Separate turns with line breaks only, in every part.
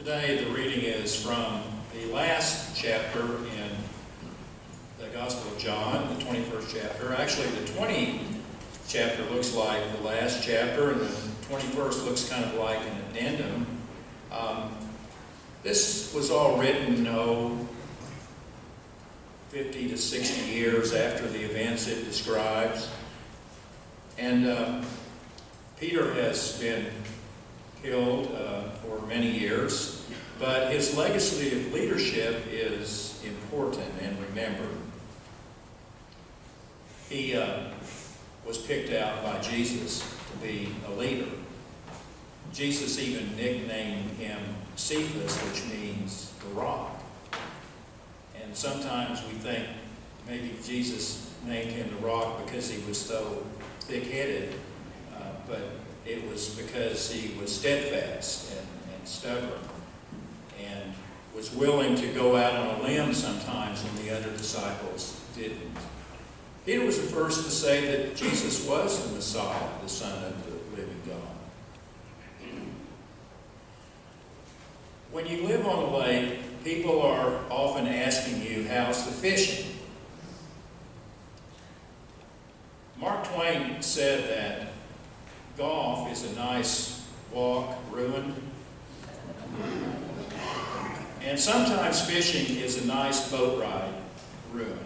Today the reading is from the last chapter in the Gospel of John, the 21st chapter. Actually, the 20th chapter looks like the last chapter, and the 21st looks kind of like an addendum. This was all written, 50 to 60 years after the events it describes. And Peter has been killed for many years, but his legacy of leadership is important and remembered. He was picked out by Jesus to be a leader. Jesus even nicknamed him Cephas, which means the rock. And sometimes we think maybe Jesus named him the rock because he was so thick-headed, but it was because he was steadfast and stubborn and was willing to go out on a limb sometimes when the other disciples didn't. Peter was the first to say that Jesus was the Messiah, the Son of the living God. When you live on a lake, people are often asking you, how's the fishing? Mark Twain said that golf is a nice walk, ruined. And sometimes fishing is a nice boat ride, ruined.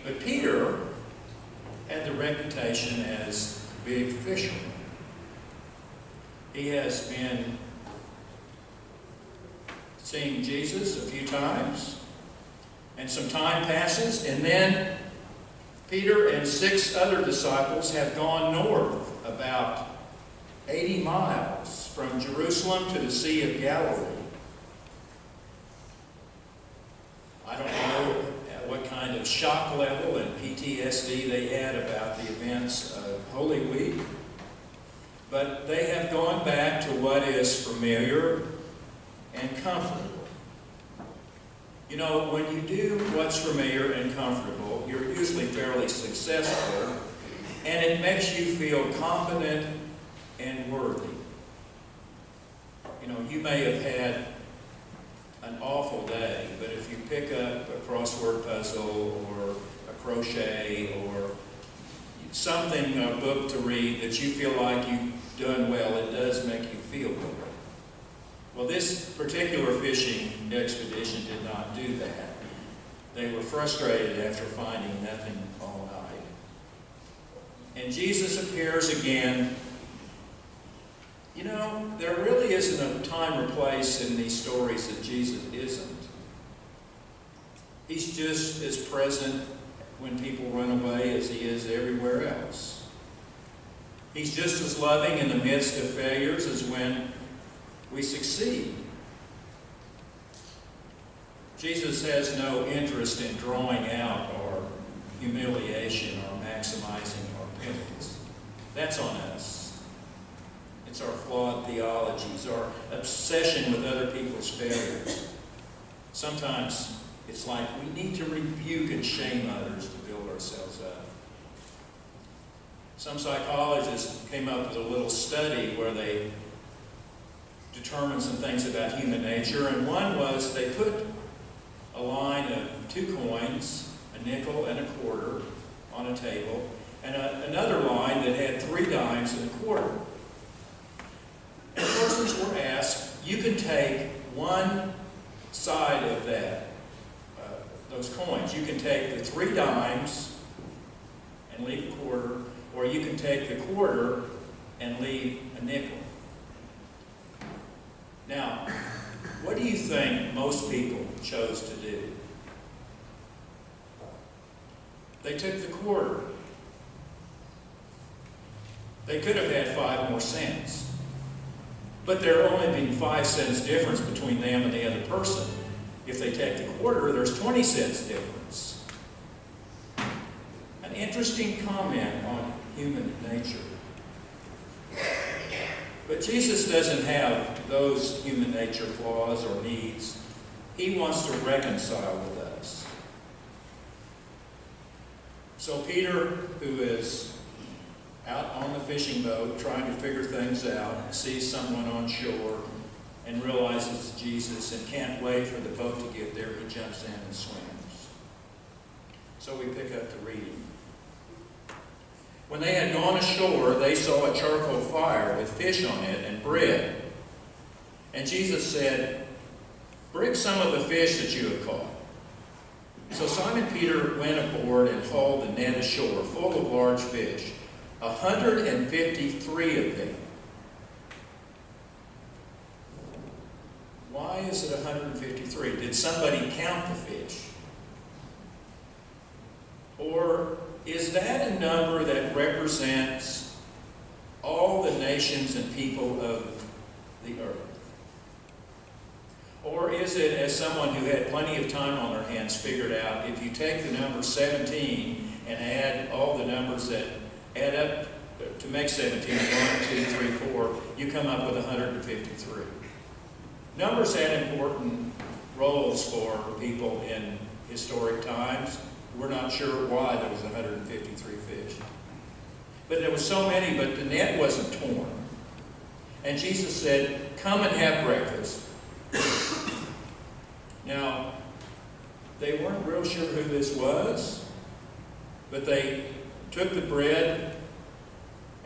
But Peter had the reputation as a big fisherman. He has been seeing Jesus a few times, and some time passes, and then Peter and 6 other disciples have gone north about 80 miles from Jerusalem to the Sea of Galilee. I don't know what kind of shock level and PTSD they had about the events of Holy Week, but they have gone back to what is familiar and comfortable. You know, when you do what's familiar and comfortable, you're usually fairly successful, and it makes you feel confident and worthy. You know, you may have had an awful day, but if you pick up a crossword puzzle or a crochet or something, a book to read that you feel like you've done well, it does make you feel good. Well, this particular fishing expedition did not do that. They were frustrated after finding nothing all night. And Jesus appears again. You know, there really isn't a time or place in these stories that Jesus isn't. He's just as present when people run away as he is everywhere else. He's just as loving in the midst of failures as when we succeed. Jesus has no interest in drawing out our humiliation or maximizing our penalties. That's on us. It's our flawed theologies, our obsession with other people's failures. Sometimes it's like we need to rebuke and shame others to build ourselves up. Some psychologists came up with a little study where they determined some things about human nature, and one was they put a line of 2 coins, a nickel and a quarter, on a table, and another line that had 3 dimes and a quarter. And persons were asked, you can take one side of that, those coins. You can take the 3 dimes and leave a quarter, or you can take the quarter and leave a nickel. Now, what do you think most people chose to do? They took the quarter. They could have had 5 more cents. But there only being 5 cents difference between them and the other person. If they take the quarter, there's 20 cents difference. An interesting comment on human nature. But Jesus doesn't have those human nature flaws or needs. He wants to reconcile with us. So Peter, who is out on the fishing boat trying to figure things out, sees someone on shore and realizes it's Jesus and can't wait for the boat to get there. He jumps in and swims. So we pick up the reading. When they had gone ashore, they saw a charcoal fire with fish on it and bread. And Jesus said, "Bring some of the fish that you have caught." So Simon Peter went aboard and hauled the net ashore, full of large fish, 153 of them. Why is it 153? Did somebody count the fish? Or is that a number that represents all the nations and people of the earth? Or is it, as someone who had plenty of time on their hands figured out, if you take the number 17 and add all the numbers that add up to make 17, 1, 2, 3, 4, you come up with 153. Numbers had important roles for people in historic times. We're not sure why there was 153 fish. But there were so many, but the net wasn't torn. And Jesus said, "Come and have breakfast." Now, they weren't real sure who this was, but they took the bread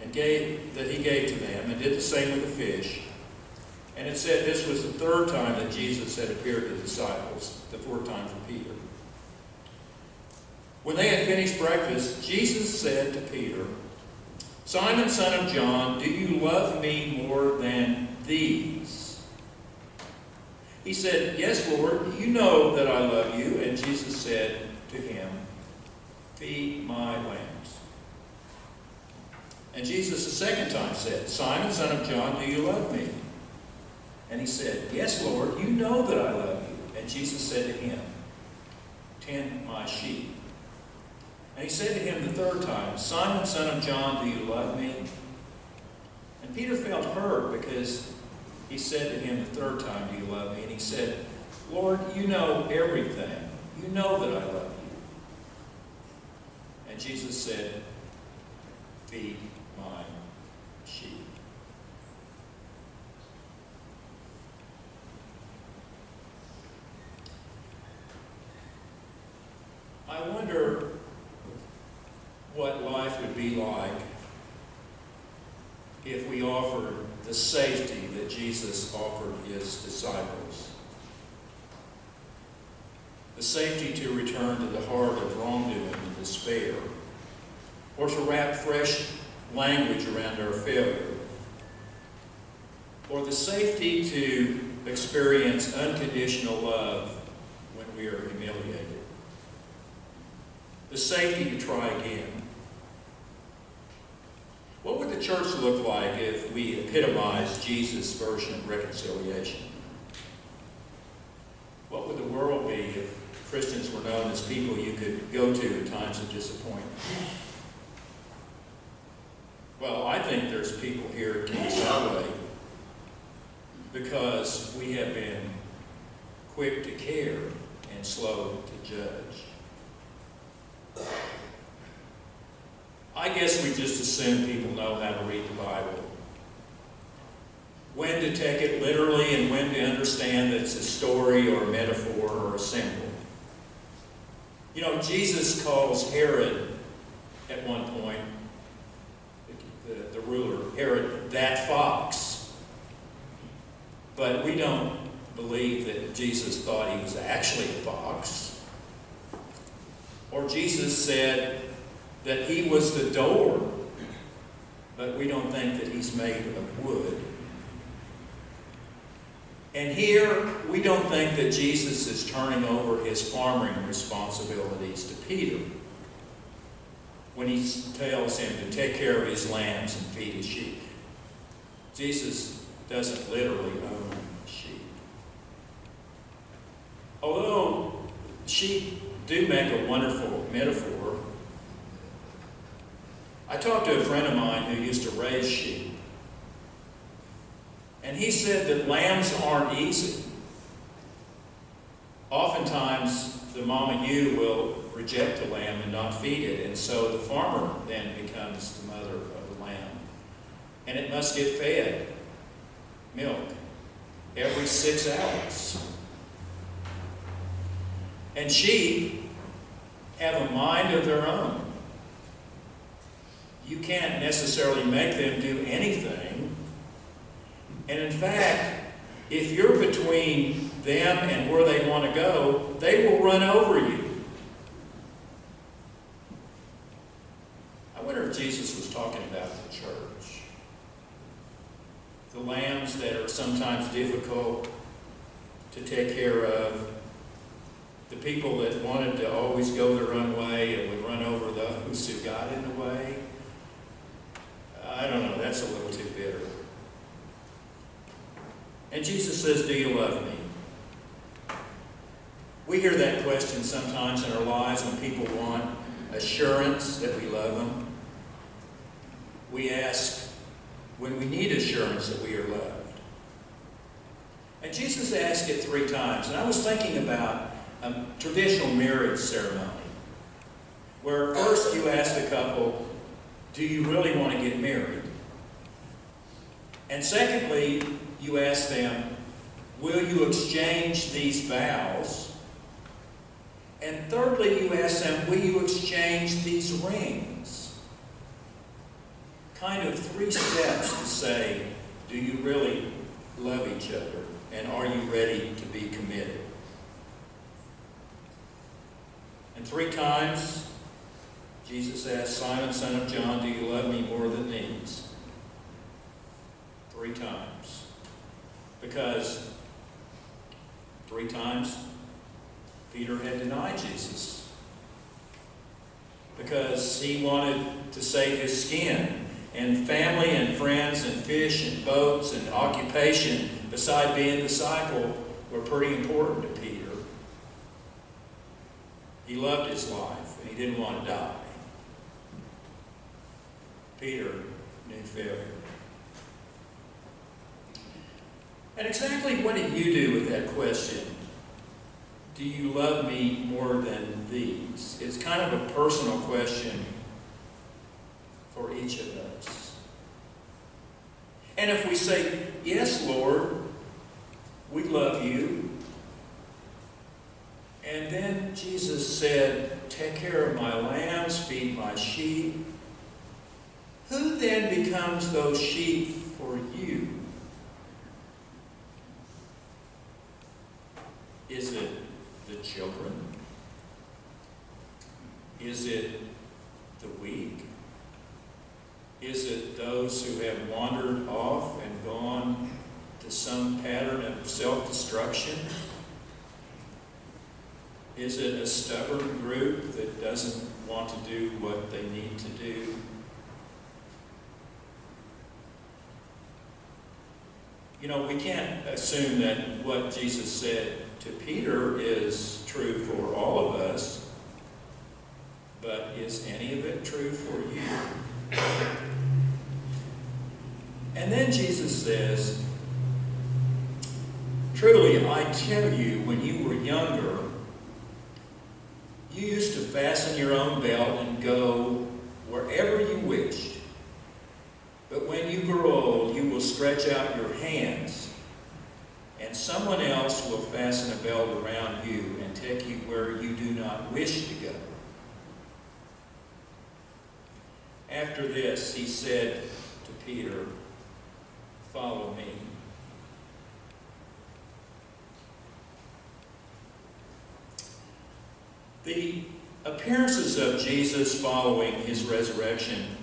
and he gave to them and did the same with the fish. And it said this was the third time that Jesus had appeared to the disciples, the fourth time for Peter. When they had finished breakfast, Jesus said to Peter, "Simon, son of John, do you love me more than these?" He said, "Yes, Lord, you know that I love you." And Jesus said to him, "Feed my lambs." And Jesus the second time said, "Simon, son of John, do you love me?" And he said, "Yes, Lord, you know that I love you." And Jesus said to him, "Tend my sheep." And he said to him the third time, "Simon, son of John, do you love me?" And Peter felt hurt because he said to him the third time, "Do you love me?" And he said, "Lord, you know everything. You know that I love you." And Jesus said, "Feed my sheep." I wonder what life would be like if we offered the safety that Jesus offered his disciples. The safety to return to the heart of wrongdoing and despair, or to wrap fresh language around our failure, or the safety to experience unconditional love when we are humiliated. The safety to try again. What would the church look like if we epitomized Jesus' version of reconciliation? What would the world be if Christians were known as people you could go to in times of disappointment? Well, I think there's people here at KHCC because we have been quick to care and slow to judge. I guess we just assume people know how to read the Bible. When to take it literally and when to understand that it's a story or a metaphor or a symbol. You know, Jesus calls Herod at one point, the ruler, Herod, that fox. But we don't believe that Jesus thought he was actually a fox. Or Jesus said that he was the door, but we don't think that he's made of wood. And here, we don't think that Jesus is turning over his farming responsibilities to Peter when he tells him to take care of his lambs and feed his sheep. Jesus doesn't literally own sheep. Although sheep do make a wonderful metaphor, I talked to a friend of mine who used to raise sheep. And he said that lambs aren't easy. oftentimes the mama ewe will reject the lamb and not feed it, and so the farmer then becomes the mother of the lamb. And it must get fed milk every 6 hours. And sheep have a mind of their own. You can't necessarily make them do anything. And in fact, if you're between them and where they want to go, they will run over you. I wonder if Jesus was talking about the church. The lambs that are sometimes difficult to take care of. The people that wanted to always go their own way and would run over those who got in the way. I don't know, that's a little too bitter. And Jesus says, do you love me? We hear that question sometimes in our lives when people want assurance that we love them. We ask when we need assurance that we are loved. And Jesus asked it 3 times. And I was thinking about a traditional marriage ceremony, where first you ask the couple, do you really want to get married? And secondly, you ask them, will you exchange these vows? And thirdly, you ask them, will you exchange these rings? Kind of 3 steps to say, do you really love each other? And are you ready to be committed? And 3 times, Jesus asked, Simon, son of John, do you love me more than these? 3 times. Because 3 times, Peter had denied Jesus. Because he wanted to save his skin. And family and friends and fish and boats and occupation, beside being a disciple, were pretty important to Peter. He loved his life, and he didn't want to die. Peter knew failure. And exactly what did you do with that question? Do you love me more than these? It's kind of a personal question for each of us. And if we say, yes, Lord, we love you. And then Jesus said, take care of my lambs, feed my sheep. Who then becomes those sheep for you? Is it the children? Is it the weak? Is it those who have wandered off and gone to some pattern of self-destruction? Is it a stubborn group that doesn't want to do what they need to do? You know, we can't assume that what Jesus said to Peter is true for all of us, but is any of it true for you? And then Jesus says, truly, I tell you, when you were younger, you used to fasten your own belt and go wherever you wished. But when you grow old, you will stretch out your hands, and someone else will fasten a belt around you and take you where you do not wish to go. After this, he said to Peter, follow me. The appearances of Jesus following his resurrection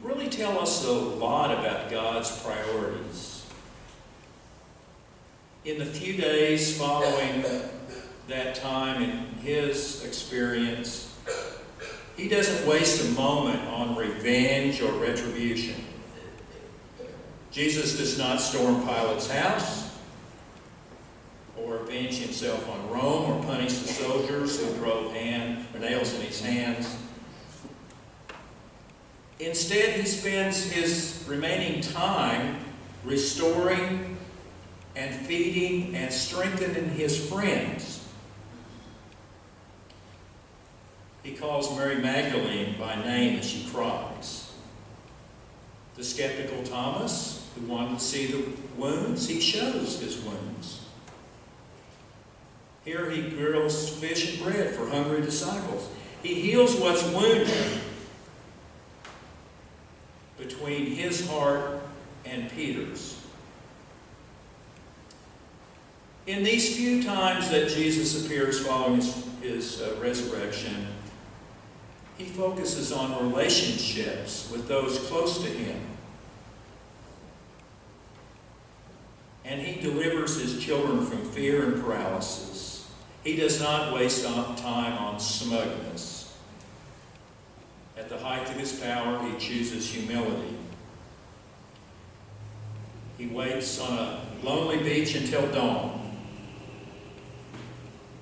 really tell us a lot about God's priorities. In the few days following that time in his experience, he doesn't waste a moment on revenge or retribution. Jesus does not storm Pilate's house, or avenge himself on Rome, or punish the soldiers who drove nails in his hands. Instead, he spends his remaining time restoring and feeding and strengthening his friends. He calls Mary Magdalene by name as she cries. The skeptical Thomas, who wanted to see the wounds, he shows his wounds. Here he grills fish and bread for hungry disciples. He heals what's wounded between his heart and Peter's. In these few times that Jesus appears following his resurrection, he focuses on relationships with those close to him. And he delivers his children from fear and paralysis. He does not waste time on smugness. At the height of his power, he chooses humility. He waits on a lonely beach until dawn,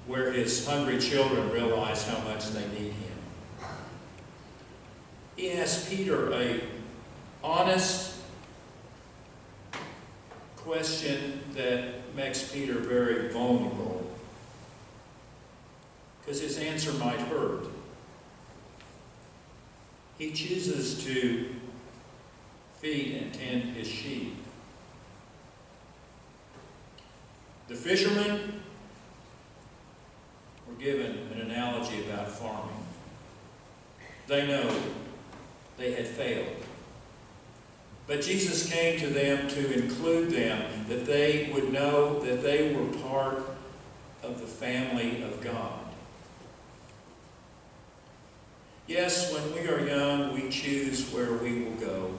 where his hungry children realize how much they need him. He asks Peter an honest question that makes Peter very vulnerable, because his answer might hurt. He chooses to feed and tend his sheep. The fishermen were given an analogy about farming. They know they had failed. But Jesus came to them to include them, that they would know that they were part of the family of God. Yes, when we are young, we choose where we will go.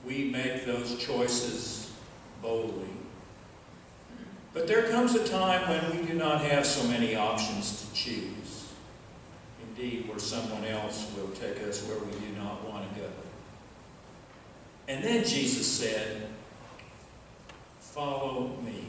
We make those choices boldly. But there comes a time when we do not have so many options to choose. Indeed, where someone else will take us where we do not want to go. And then Jesus said, "Follow me."